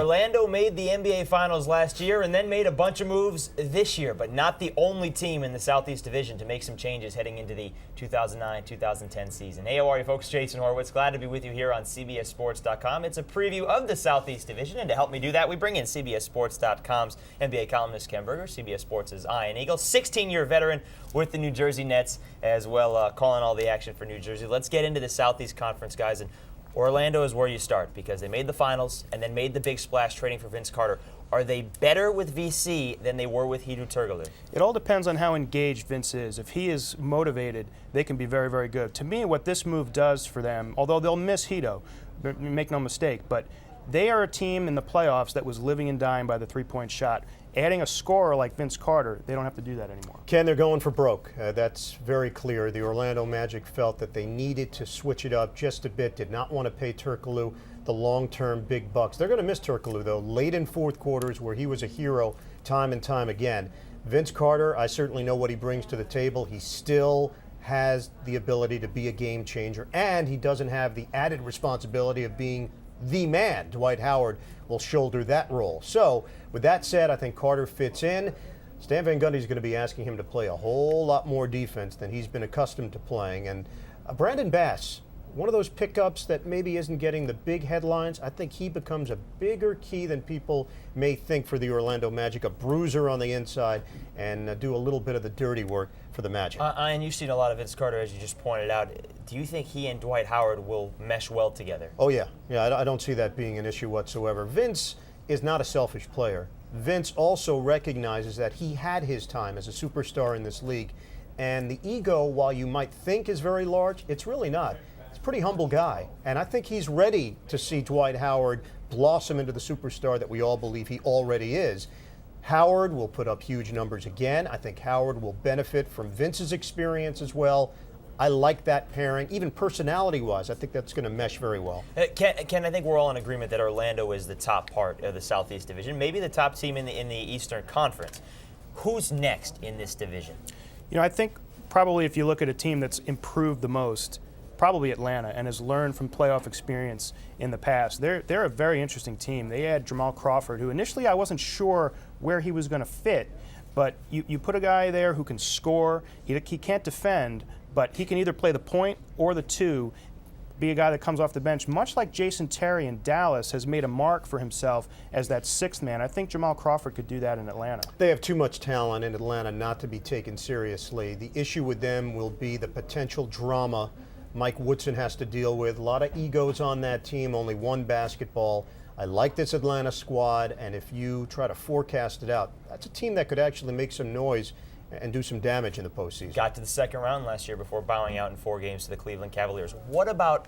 Orlando made the NBA Finals last year and then made a bunch of moves this year, but not the only team in the Southeast Division to make some changes heading into the 2009-2010 season. Hey, how are you folks? Jason Horowitz, glad to be with you here on CBSSports.com. It's a preview of the Southeast Division, and to help me do that, we bring in CBSSports.com's NBA columnist Ken Berger, CBS Sports' Ian Eagle, 16-year veteran with the New Jersey Nets as well, calling all the action for New Jersey. Let's get into the Southeast Conference, guys. And Orlando is where you start because they made the finals and then made the big splash trading for Vince Carter. Are they better with VC than they were with Hedo Turkoglu? It all depends on how engaged Vince is. If he is motivated, they can be very, very good. To me, what this move does for them, although they'll miss Hedo, make no mistake, but they are a team in the playoffs that was living and dying by the three-point shot. Adding a scorer like Vince Carter, they don't have to do that anymore. Ken, they're going for broke. That's very clear. The Orlando Magic felt that they needed to switch it up just a bit, did not want to pay Turkoglu the long-term big bucks. They're going to miss Turkoglu, though, late in fourth quarters where he was a hero time and time again. Vince Carter, I certainly know what he brings to the table. He still has the ability to be a game changer, and he doesn't have the added responsibility of being the man. Dwight Howard will shoulder that role. So, with that said, I think Carter fits in. Stan Van Gundy is going to be asking him to play a whole lot more defense than he's been accustomed to playing. And Brandon Bass, one of those pickups that maybe isn't getting the big headlines, I think he becomes a bigger key than people may think for the Orlando Magic, a bruiser on the inside, and do a little bit of the dirty work for the Magic. Ian, you've seen a lot of Vince Carter, as you just pointed out. Do you think he and Dwight Howard will mesh well together? Oh, yeah. Yeah, I don't see that being an issue whatsoever. Vince is not a selfish player. Vince also recognizes that he had his time as a superstar in this league, and the ego, while you might think is very large, it's really not. He's a pretty humble guy, and I think he's ready to see Dwight Howard blossom into the superstar that we all believe he already is. Howard will put up huge numbers again. I think Howard will benefit from Vince's experience as well. I like that pairing, even personality-wise. I think that's going to mesh very well. Ken, I think we're all in agreement that Orlando is the top part of the Southeast Division, maybe the top team in the Eastern Conference. Who's next in this division? You know, I think probably if you look at a team that's improved the most, probably Atlanta, and has learned from playoff experience in the past. They're a very interesting team. They had Jamal Crawford, who initially I wasn't sure where he was going to fit, but you put a guy there who can score. He can't defend, but he can either play the point or the two, be a guy that comes off the bench, much like Jason Terry in Dallas has made a mark for himself as that sixth man. I think Jamal Crawford could do that in Atlanta. They have too much talent in Atlanta not to be taken seriously. The issue with them will be the potential drama Mike Woodson has to deal with. A lot of egos on that team, only one basketball. I like this Atlanta squad, and if you try to forecast it out, that's a team that could actually make some noise and do some damage in the postseason. Got to the second round last year before bowing out in 4 games to the Cleveland Cavaliers. What about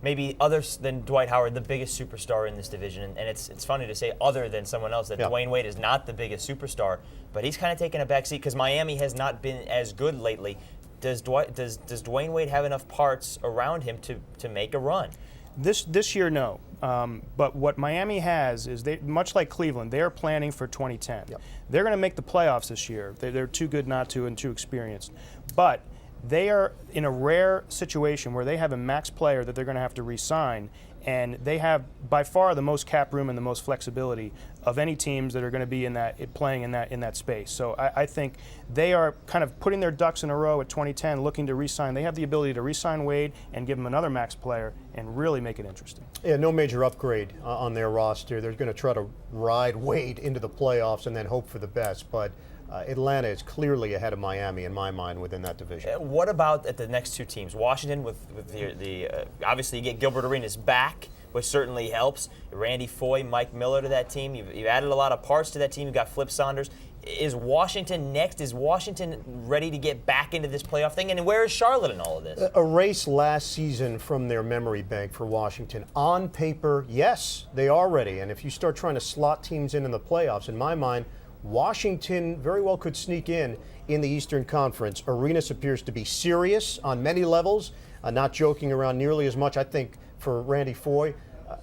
maybe others than Dwight Howard, the biggest superstar in this division? And it's funny to say other than someone else, that Dwyane Wade is not the biggest superstar, but he's kind of taken a backseat because Miami has not been as good lately. Does Dwyane Wade have enough parts around him to make a run? This year, no. But what Miami has is, much like Cleveland, they are planning for 2010. Yep. They're going to make the playoffs this year. They're too good not to and too experienced. But they are in a rare situation where they have a max player that they're going to have to re-sign, and they have by far the most cap room and the most flexibility of any teams that are going to be playing in that space. So I think they are kind of putting their ducks in a row at 2010, looking to re-sign. They have the ability to re-sign Wade and give him another max player and really make it interesting. Yeah, no major upgrade on their roster. They're going to try to ride Wade into the playoffs and then hope for the best. But Atlanta is clearly ahead of Miami in my mind within that division. What about at the next two teams? Washington with the obviously you get Gilbert Arenas back, which certainly helps. Randy Foye, Mike Miller to that team. You've added a lot of parts to that team. You've got Flip Saunders. Is Washington next? Is Washington ready to get back into this playoff thing? And where is Charlotte in all of this? Erase last season from their memory bank for Washington. On paper, yes, they are ready. And if you start trying to slot teams in the playoffs, in my mind, Washington very well could sneak in the Eastern Conference. Arenas appears to be serious on many levels, not joking around nearly as much. I think for Randy Foye,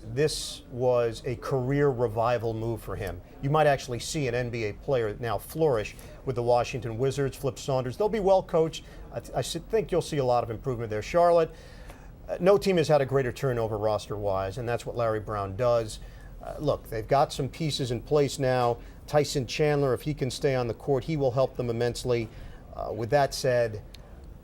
this was a career revival move for him. You might actually see an NBA player now flourish with the Washington Wizards. Flip Saunders, they'll be well coached. I think you'll see a lot of improvement there. Charlotte, no team has had a greater turnover roster-wise, and that's what Larry Brown does. Look, they've got some pieces in place now. Tyson Chandler, if he can stay on the court, he will help them immensely. With that said,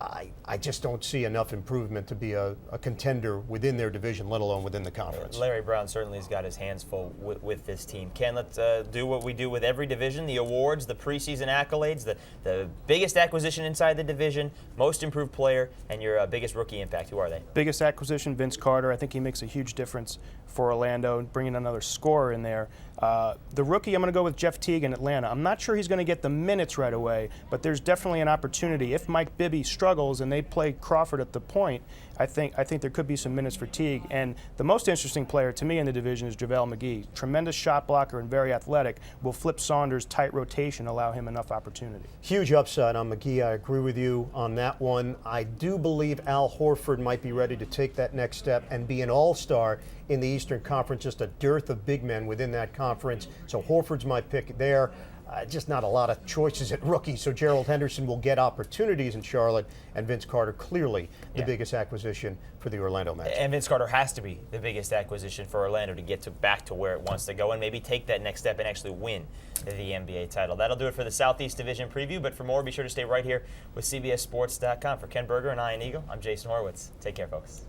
I just don't see enough improvement to be a contender within their division, let alone within the conference. Larry Brown certainly has got his hands full with this team. Ken, let's do what we do with every division, the awards, the preseason accolades, the biggest acquisition inside the division, most improved player, and your biggest rookie impact. Who are they? Biggest acquisition, Vince Carter. I think he makes a huge difference for Orlando, bringing another scorer in there. The rookie, I'm going to go with Jeff Teague in Atlanta. I'm not sure he's going to get the minutes right away, but there's definitely an opportunity. If Mike Bibby struggles and they play Crawford at the point, I think there could be some minutes for Teague. And the most interesting player to me in the division is JaVale McGee. Tremendous shot blocker and very athletic. Will Flip Saunders' tight rotation allow him enough opportunity? Huge upside on McGee. I agree with you on that one. I do believe Al Horford might be ready to take that next step and be an all-star in the Eastern Conference. Just a dearth of big men within that conference. So Horford's my pick there. Just not a lot of choices at rookie, so Gerald Henderson will get opportunities in Charlotte, and Vince Carter clearly the biggest acquisition for the Orlando Magic. And Vince Carter has to be the biggest acquisition for Orlando to get back to where it wants to go and maybe take that next step and actually win the NBA title. That'll do it for the Southeast Division preview, but for more, be sure to stay right here with CBSSports.com. For Ken Berger and Ian Eagle, I'm Jason Horowitz. Take care, folks.